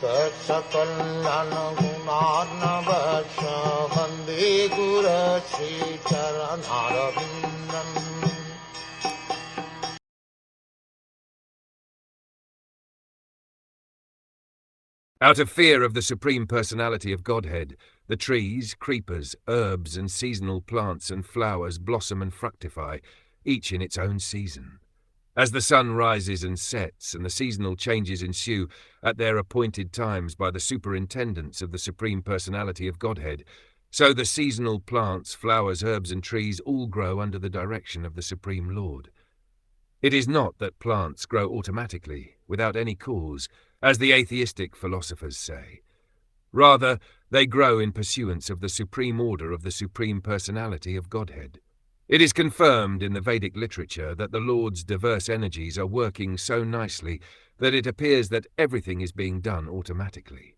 Saksakallan gunarnavasya Vande Guru Sri Charanaravindan. Out of fear of the Supreme Personality of Godhead, the trees, creepers, herbs, and seasonal plants and flowers blossom and fructify, each in its own season. As the sun rises and sets, and the seasonal changes ensue at their appointed times by the superintendence of the Supreme Personality of Godhead, so the seasonal plants, flowers, herbs, and trees all grow under the direction of the Supreme Lord. It is not that plants grow automatically, without any cause, as the atheistic philosophers say. Rather, they grow in pursuance of the supreme order of the Supreme Personality of Godhead. It is confirmed in the Vedic literature that the Lord's diverse energies are working so nicely that it appears that everything is being done automatically.